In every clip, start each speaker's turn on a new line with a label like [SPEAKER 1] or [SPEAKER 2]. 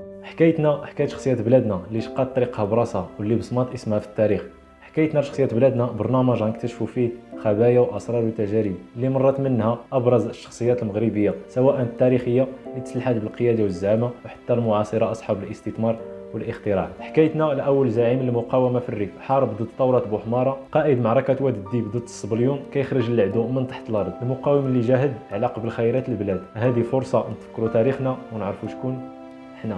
[SPEAKER 1] حكايتنا حكايه شخصيات بلادنا اللي شقات طريقها براسها واللي بصمات اسمها في التاريخ. حكايتنا لشخصيات بلادنا برنامج غنكتشفوا فيه خبايا واسرار وتجارب اللي مرت منها ابرز الشخصيات المغربيه، سواء التاريخيه اللي تسلحت بالقياده والزعامه وحتى المعاصره اصحاب الاستثمار والاختراع. حكايتنا لاول زعيم للمقاومه في الريف، حارب ضد ثوره بوحماره، قائد معركه واد الديب ضد الصبليون، كيخرج العدو من تحت الارض، المقاوم اللي جاهد على قبل خيرات البلاد. هذه فرصه نتفكروا تاريخنا ونعرفوا شكون حنا.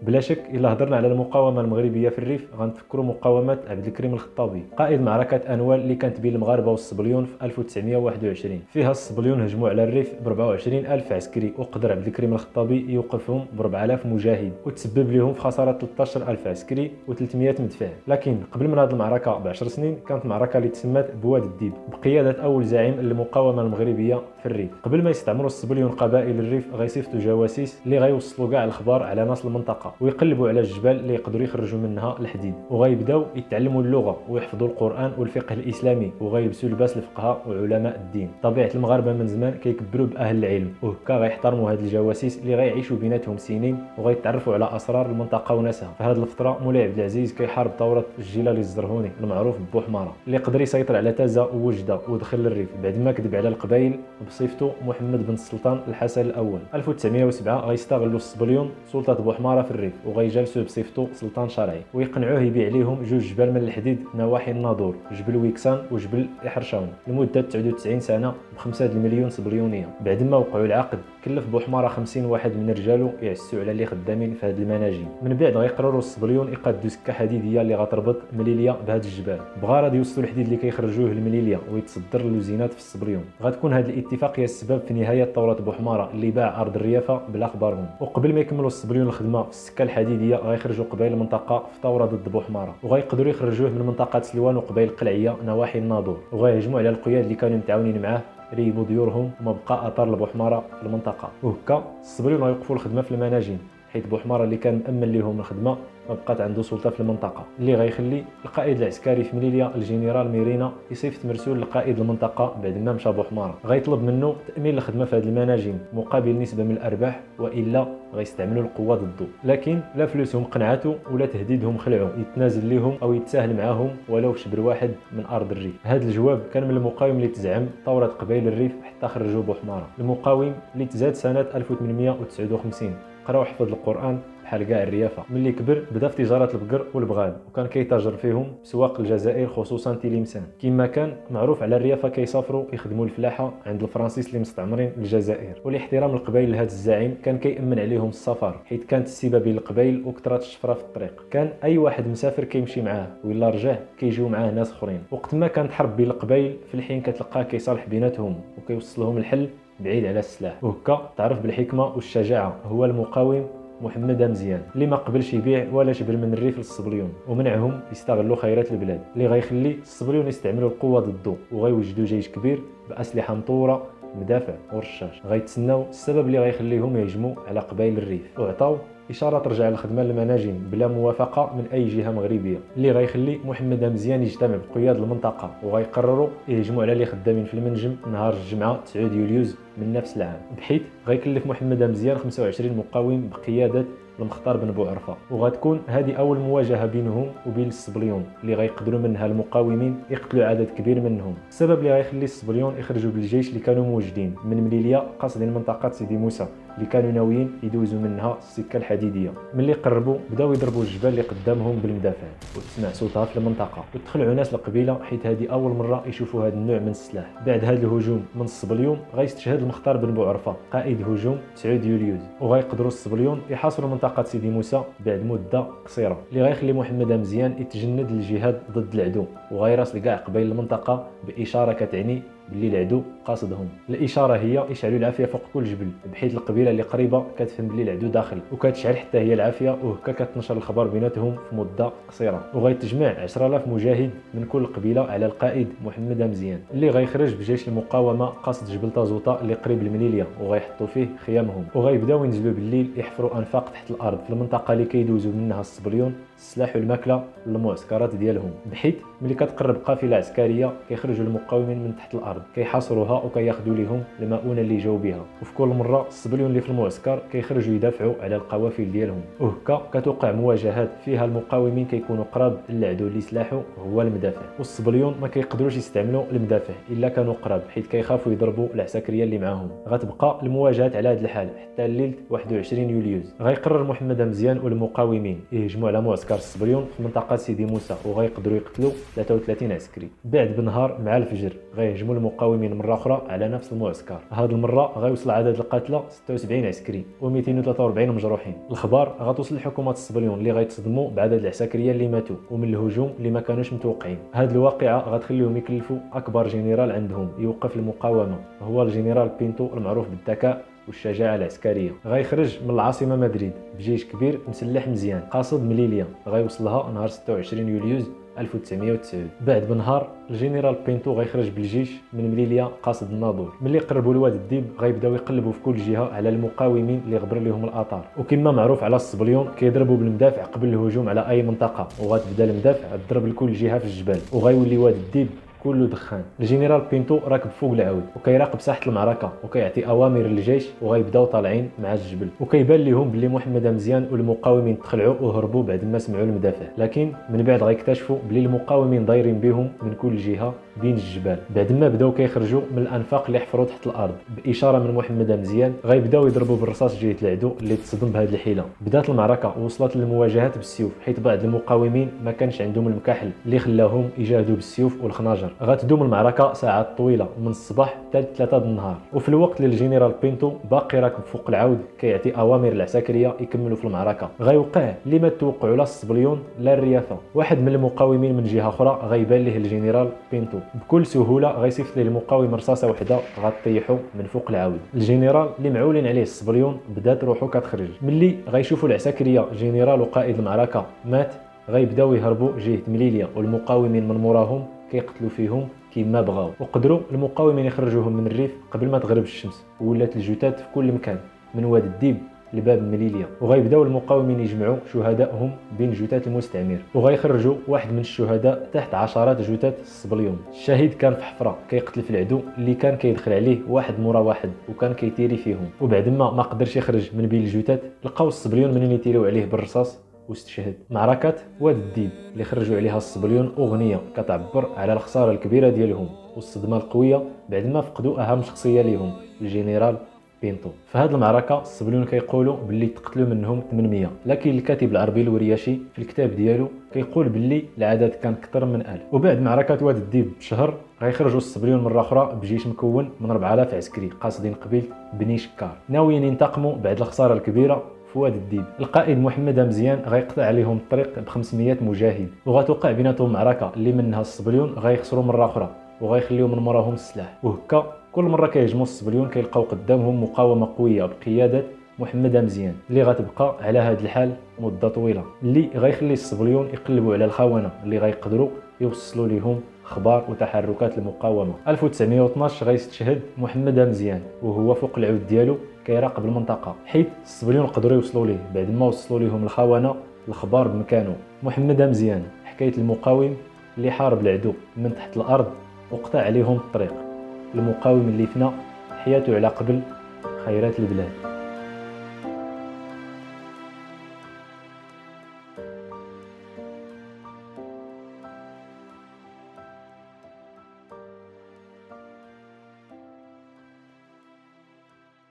[SPEAKER 1] بلا شك الا هضرنا على المقاومه المغربيه في الريف غنتفكروا مقاومه عبد الكريم الخطابي، قائد معركه انوال اللي كانت بين المغاربه والصبليون في 1921. فيها الصبليون هجموا على الريف ب 24,000 عسكري، وقدر عبد الكريم الخطابي يوقفهم ب 4000 مجاهد وتسبب لهم في خساره 13,000 عسكري و300 مدفع. لكن قبل من هذه المعركه ب10 سنين كانت معركه اللي تسمات بواد الديب بقياده اول زعيم للمقاومه المغربيه في الريف. قبل ما يستعمروا الصبليون قبائل الريف غيصيفطوا جواسيس اللي غيوصلوا كاع الاخبار على ناس المنطقه ويقلبوا على الجبال اللي يقدروا يخرجوا منها الحديد، وغيبداو يتعلموا اللغه ويحفظوا القران والفقه الاسلامي وغيلبسوا لباس الفقهاء وعلماء الدين. طبيعه المغاربه من زمان كيكبروا باهل العلم، وهكا غيحترموا هاد الجواسيس اللي غيعيشوا بيناتهم سنين وغيتعرفوا على اسرار المنطقه وناسها. في هذه الفتره مولاي عبد العزيز كيحارب ثوره الجيلالي الزرهوني المعروف ببوحماره، اللي قدر يسيطر على تازه ووجده ودخل للريف بعد ما كذب على القبائل بصيفته محمد بن السلطان الحسن الاول. 1907 غيستغلوا الصبليون سلطه بوحماره في الريف وغيجلسوا بصيفته سلطان شرعي ويقنعوه يبيع ليهم جوج جبال من الحديد نواحي الناظور، جبل ويكسان وجبل احرشاون، لمده 99 سنه ب5 مليون صبليونيه. بعد ما وقعوا العقد كلف بوحماره 50 واحد من رجالو يعسوا على اللي خدامين في هذه المناجم. من بعد غيقرروا الصبليون يقادوا سكه حديديه اللي غتربط مليليا بهذه الجبال بغرض يوصلوا الحديد اللي كيخرجوه لمليليا ويتصدر اللوزينات في الصبليون. غتكون هذا الاتفاق هي السبب في نهايه ثوره بوحماره اللي باع ارض الريافه بلا خبرهم. وقبل ما يكملوا الصبليون الخدمه في السكه الحديديه غيخرجوا قبائل المنطقه في ثوره ضد بوحماره وغيقدروا يخرجوه من منطقه سلوان وقبائل القلعيه نواحي الناظور، وغيهجموا على القياد اللي كانوا متعاونين معاه ريبوا ديورهم وما بقى اثار لبوحماره في المنطقه. وهكا الصبليون غيوقفوا الخدمه في المناجم، حيت بوحماره اللي كان مأمن لهم الخدمه ما بقات عنده سلطه في المنطقه، اللي غيخلي القائد العسكري في مليليا الجنرال ميرينا يصيفط مرسول لقائد المنطقه بعد ما مشى بوحماره غيطلب منه تامين الخدمه في هذه المناجم مقابل نسبه من الارباح، والا غيستعملوا القوه ضده. لكن لا فلوسهم قنعته ولا تهديدهم خلعوا، يتنازل لهم او يتساهل معاهم ولو في شبر واحد من ارض الريف. هذا الجواب كان من المقاوم اللي تزعم ثوره قبائل الريف حتى خرجوا بوحماره، المقاوم اللي تزاد سنه 1859 قرا وحفظ القران بحال كاع الريافه. ملي كبر بدا في تجاره البقر والبغال وكان كيتاجر فيهم بسواق الجزائر خصوصا تلمسان. كما كان معروف على الريافه كيسافروا يخدموا الفلاحه عند الفرنسيس اللي مستعمرين الجزائر. ولاحترام القبائل لهذا الزعيم كان كيامن عليهم السفر، حيت كانت السبه بين القبائل وكثره الشفره في الطريق. كان اي واحد مسافر كيمشي معاه وإلا رجع كيجيو معاه ناس اخرين. وقت ما كانت حرب بين القبائل في الحين كتلقاه كيصالح بيناتهم وكيوصلهم الحل بعيد على السلاح. وهكا تعرف بالحكمه والشجاعه هو المقاوم محمد مزيان اللي ما قبلش يبيع ولا شبر من الريف للصبليون ومنعهم يستغلوا خيرات البلاد، اللي غيخلي الصبليون يستعملوا القوه ضده وغيوجدوا جيش كبير باسلحه مطوره مدافع ورشاش غيتسناو السبب اللي غيخليهم يهجموا على قبائل الريف، وعطاو اشاره ترجع للخدمه للمناجم بلا موافقه من اي جهه مغربيه، اللي غيخلي محمد مزيان يجتمع بقياد المنطقه وغيقرروا يهجموا على اللي خدامين في المنجم نهار الجمعه 9 يوليوز من نفس العام، بحيث غيكلف محمد مزيان 25 مقاوم بقياده المختار بن بوعرفه. وغتكون هذه اول مواجهه بينهم وبين الصبليون اللي غيقدروا منها المقاومين يقتلوا عدد كبير منهم، السبب اللي غيخلي الصبليون يخرجوا بالجيش اللي كانوا موجودين من مليليا قاصدين منطقه سيدي موسى اللي كانوا ناويين يدوزوا منها السكه الحديديه. ملي قربوا بداو يضربوا الجبال اللي قدامهم بالمدافع وتسمع صوتها في المنطقه وتخلعوا ناس القبيله، حيت هذه اول مره يشوفوا هذا النوع من السلاح. بعد هذا الهجوم من الصبليون غيستشهد المختار بن بوعرفه قائد هجوم 9 يوليوز، وغيقدروا الصبليون يحاصروا منطقه سيدي موسى بعد مده قصيره، اللي غيخلي محمد مزيان يتجند للجهاد ضد العدو وغيراسل كاع قبائل المنطقه باشاره كتعني باللي العدو قاصدهم. الاشاره هي اشعلوا العافيه فوق كل جبل، بحيث القبيله اللي قريبه كتفهم باللي العدو داخل وكتشعل حتى هي العافيه، وهكا كتنشر الخبر بيناتهم في مده قصيره. وغيتجمع 10,000 مجاهد من كل قبيله على القائد محمد مزيان اللي غيخرج بجيش المقاومه قاصد جبل طازوطه اللي قريب المليليا وغيحطوا فيه خيامهم، وغيبداو ينزلوا بالليل يحفروا انفاق تحت الارض في المنطقه اللي كيدوزوا منها الصبليون السلاح والماكله للمعسكرات ديالهم، بحيث ملي كتقرب قافله عسكريه كيخرجوا المقاومين من تحت الارض الحرب، كيحاصروها وكياخذوا لهم المؤونه اللي جاو بها. وفي كل مره الصبليون اللي في المعسكر كيخرجوا يدافعوا على القوافل ديالهم، وهكا كتوقع مواجهات فيها المقاومين كيكونوا قراب للعدو اللي سلاحه هو المدافع، والصبليون ما كيقدروش يستعملوا المدافع الا كانوا قراب، حيت كيخافوا يضربوا العساكريه اللي معاهم. غتبقى المواجهات على هذا الحال حتى ليله 21 يوليوز. غيقرر محمد مزيان والمقاومين يهجموا على معسكر الصبليون في منطقه سيدي موسى، وغيقدروا يقتلوا 33 عسكري. بعد بنهار مع الفجر غيهجموا المقاومين مره اخرى على نفس المعسكر. هذه المره غيوصل عدد القتلى 76 عسكري و243 مجروحين. الاخبار غتوصل لحكومه الصبليون اللي غيتصدموا بعدد العساكريه اللي ماتوا ومن الهجوم اللي ما كانوش متوقعين. هذه الواقعه غتخليهم يكلفوا اكبر جنرال عندهم يوقف المقاومه، هو الجنرال بينتو المعروف بالذكاء والشجاعه العسكريه. غيخرج من العاصمه مدريد بجيش كبير مسلح مزيان قاصد مليليا، غيوصلها نهار 26 يوليوز 1909. بعد بنهار الجنرال بينتو غيخرج بالجيش من مليليا قاصد الناظور. ملي قربوا لواد الديب غيبداو يقلبوا في كل جهه على المقاومين اللي غبر لهم الاثار، وكما معروف على الصبليون كيضربوا بالمدافع قبل الهجوم على اي منطقه، وغتبدا المدافع تضرب لكل جهه في الجبال، وغيولي واد الديب كله دخان. الجنرال بينتو راكب فوق العود وكيراقب ساحه المعركه وكيعطي اوامر للجيش، وغيبداو طالعين مع الجبل، وكيبان لهم بلي محمد مزيان والمقاومين تخلعوا وهربوا بعد ما سمعوا المدافع. لكن من بعد غيكتشفوا بلي المقاومين دايرين بهم من كل جهه بين الجبال. بعد ما بداو كيخرجوا من الانفاق اللي حفروا تحت الارض باشاره من محمد مزيان، غيبداو يضربوا بالرصاص جهه العدو اللي تصدم بهذه الحيله. بدات المعركه ووصلت للمواجهات بالسيوف، حيت بعض المقاومين ما كانش عندهم المكاحل اللي خلاهم يجاهدوا بالسيوف والخناجر. غتدوم المعركه ساعات طويله من الصباح حتى 3 النهار، وفي الوقت اللي الجنرال بينتو باقي راكب فوق العود كيعطي اوامر العساكريه يكملوا في المعركه. غيوقع اللي ما توقعوا لا الصبليون لا الريافه. واحد من المقاومين من جهه اخرى غيبان ليه الجنرال بينتو بكل سهوله غيصيفط ليه المقاوم رصاصه وحده غطيحو من فوق العود. الجنرال اللي معولين عليه الصبليون بدات روحو كتخرج. ملي غيشوفوا العساكريه جنرال وقائد المعركه مات غيبداو يهربوا جهه مليليا، والمقاومين من موراهم كيقتلوا فيهم كما بغاو. وقدروا المقاومين يخرجوهم من الريف قبل ما تغرب الشمس، ولات الجثات في كل مكان من واد الديب لباب مليليا. وغيبداو المقاومين يجمعوا شهدائهم بين جثات المستعمر، وغيخرجوا واحد من الشهداء تحت عشرات جثات الصبليون. الشهيد كان في حفره كيقتل في العدو اللي كان كيدخل عليه واحد مورا واحد وكان كيتيري فيهم، وبعد ما قدرش يخرج من بين الجثات لقاو الصبليون منين يتيروا عليه بالرصاص واستشهد. معركة واد الديب اللي خرجوا عليها الصبليون أغنية كتعبر على الخسارة الكبيرة ديالهم والصدمة القوية بعد ما فقدوا أهم شخصية ليهم الجنرال بينتو. في هذه المعركة الصبليون كيقولوا باللي تقتلوا منهم 800، لكن الكاتب العربي الورياشي في الكتاب ديالو كيقول باللي العدد كان أكثر من 1000. وبعد معركة واد الديب بشهر غيخرجوا الصبليون مرة أخرى بجيش مكون من 4000 عسكري قاصدين قبيلة بني شكار، ناويين ينتقموا بعد الخسارة الكبيرة في واد الديب. القائد محمد مزيان غيقطع عليهم الطريق ب 500 مجاهد، وغتوقع بيناتهم معركه اللي منها الصبليون غيخسروا مره اخرى وغيخليو من موراهم السلاح. وهكا كل مره كيهجموا الصبليون كيلقاو قدامهم مقاومه قويه بقياده محمد مزيان اللي غتبقى على هذا الحال مده طويله، اللي غيخلي الصبليون يقلبوا على الخونه اللي غيقدروا يوصلوا لهم اخبار وتحركات المقاومه. 1912 غيستشهد محمد مزيان وهو فوق العود ديالو كيراقب المنطقه، حيت الصبليون قدروا يوصلوا ليه بعد ما وصلوا لهم الخونه الخبار بمكانه. محمد مزيان حكايه المقاوم اللي حارب العدو من تحت الارض وقطع عليهم الطريق، المقاوم اللي فنى حياته على قبل خيرات البلاد.